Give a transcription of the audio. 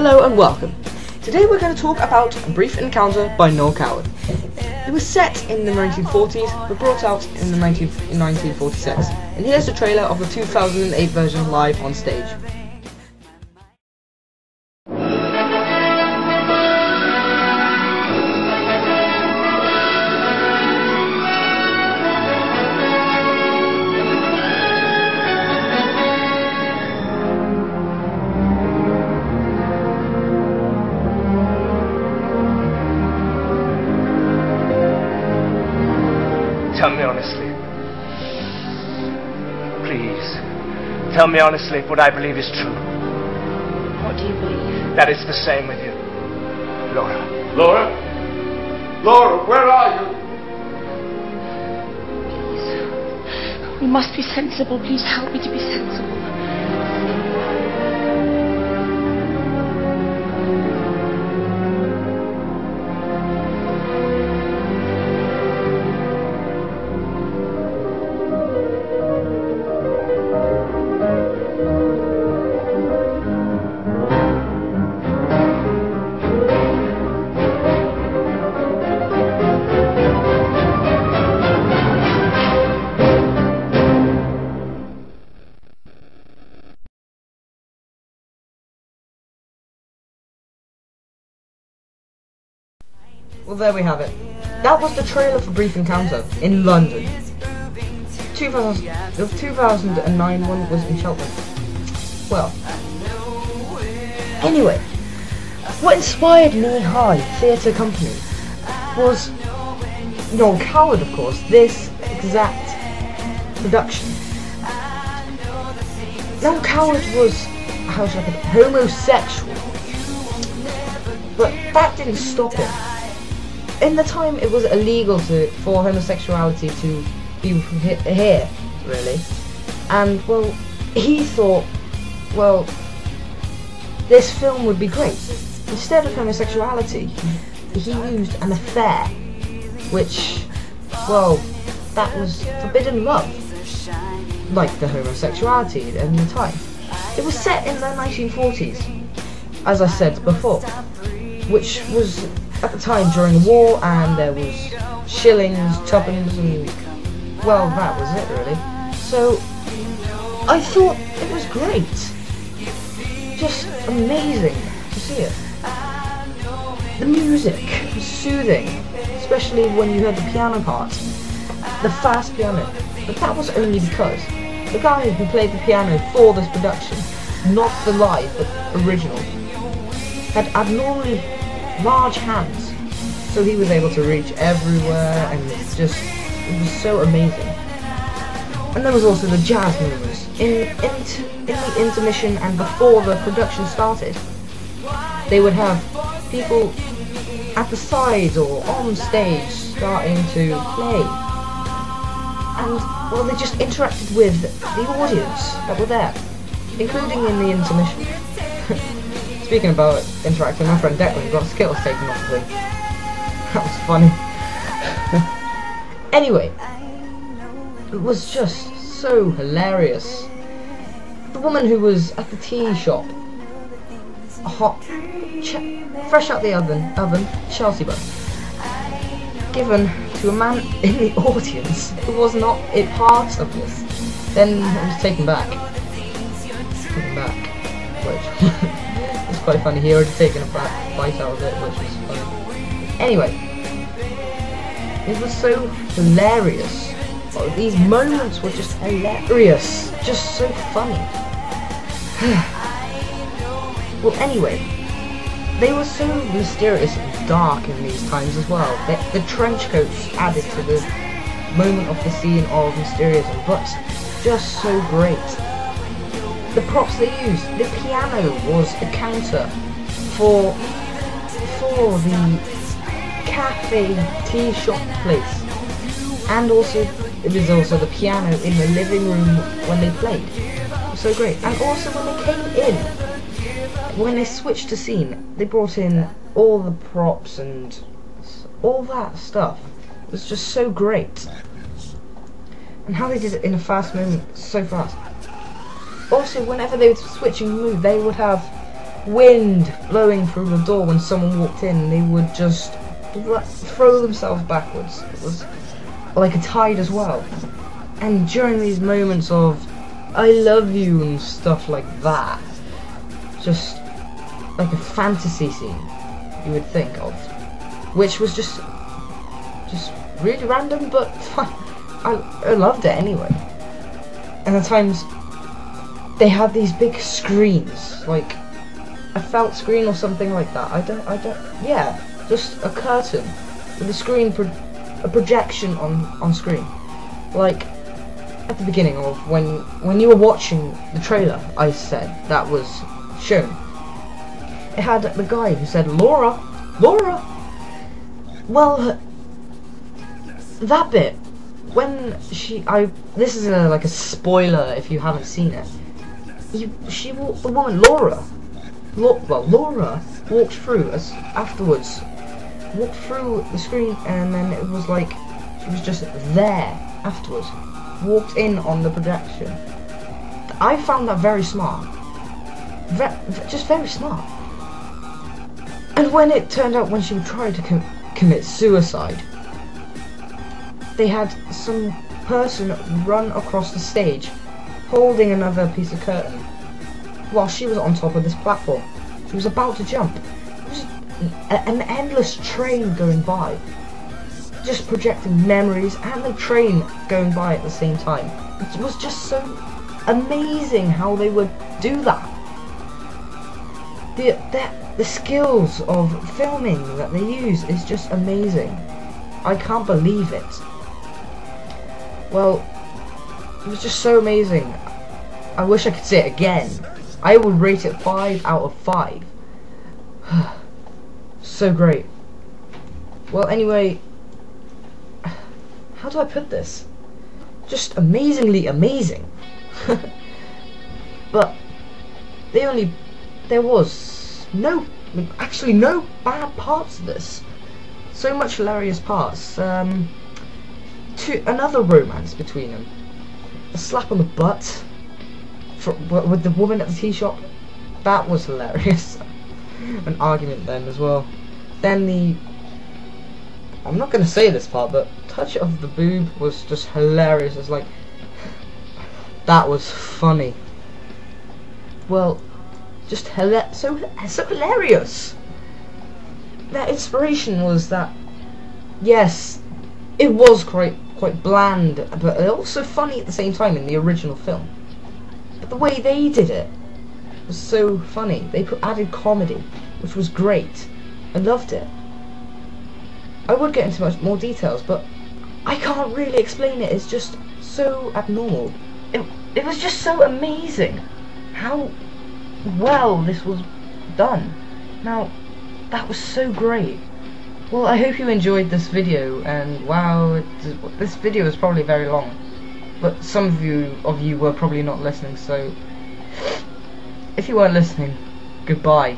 Hello and welcome. Today we're going to talk about A Brief Encounter by Noel Coward. It was set in the 1940s but brought out in 1946. And here's the trailer of the 2008 version live on stage. Tell me honestly. Please. Tell me honestly if what I believe is true. What do you believe? That it's the same with you. Laura. Laura? Laura, where are you? Please. We must be sensible. Please help me to be sensible. Well, there we have it. That was the trailer for Brief Encounter in London. 2009 one was in Cheltenham. Well, anyway, what inspired Knee-High Theatre Company was Noel Coward, of course, this exact production. Noel Coward was, how should I put it, homosexual, but that didn't stop him. In the time, it was illegal for homosexuality to be here, really. And, well, he thought, well, this film would be great. Instead of homosexuality, he used an affair, which, well, that was forbidden love, like the homosexuality at the time. It was set in the 1940s, as I said before, which was at the time during the war, and there was shillings, tuppence, and, well, that was it really. So I thought it was great, just amazing to see it. The music was soothing, especially when you heard the piano part, the fast piano, but that was only because the guy who played the piano for this production, not the live but original, had abnormally large hands, so he was able to reach everywhere, and it was so amazing. And there was also the jazz movements in the intermission and before the production started. They would have people at the sides or on stage starting to play, and, well, they just interacted with the audience that were there, including in the intermission. Speaking about interacting, my friend Declan got skills taken off of him. That was funny. Anyway, it was just so hilarious. The woman who was at the tea shop, fresh out the oven, Chelsea bun, given to a man in the audience who was not a part of this. Then it was taken back. Which it's quite funny. He already taken a bite out of it, which was funny. Anyway, it was so hilarious. Oh, these moments were just hilarious, just so funny. Well, anyway, they were so mysterious and dark in these times as well. The trench coats added to the moment of the scene of mysteriousness, but just so great. The props they used, the piano was a counter for the cafe tea shop place, and also it was also the piano in the living room when they played. It was so great. And also when they came in, when they switched to scene, they brought in all the props and all that stuff. It was just so great. And how they did it in a fast moment, so fast. Also, whenever they would switch and move, they would have wind blowing through the door when someone walked in, they would just throw themselves backwards. It was like a tide as well. And during these moments of I love you and stuff like that, just like a fantasy scene you would think of, which was just really random, but I loved it anyway. And at times they had these big screens, like a felt screen or something like that. Yeah, just a curtain with a screen, a projection on screen. Like at the beginning of when you were watching the trailer, I said that was shown. It had the guy who said Laura. Well, that bit when this is like a spoiler if you haven't seen it. The woman Laura walked through walked through the screen, and then it was like she was just there afterwards, walked in on the projection. I found that very smart, just very smart. And when it turned out when she would try to commit suicide, they had some person run across the stage holding another piece of curtain while she was on top of this platform. She was about to jump. It was an endless train going by, just projecting memories, and the train going by at the same time. It was just so amazing how they would do that. The skills of filming that they use is just amazing. I can't believe it. Well, it was just so amazing. I wish I could say it again. I would rate it 5 out of 5. So great. Well, anyway, how do I put this? Just amazingly amazing. But there was actually no bad parts of this. So much hilarious parts. Another romance between them. A slap on the butt with the woman at the tea shop. That was hilarious. An argument then as well. Then I'm not going to say this part, but touch of the boob was just hilarious. It's like, that was funny. Well, just so hilarious. That inspiration was that, yes, it was quite bland, but also funny at the same time in the original film. But the way they did it was so funny. They added comedy, which was great. I loved it. I would get into much more details, but I can't really explain it. It's just so abnormal. It was just so amazing how well this was done. Now, that was so great. Well, I hope you enjoyed this video, and wow, this video is probably very long, but some of you were probably not listening, so if you weren't listening, goodbye.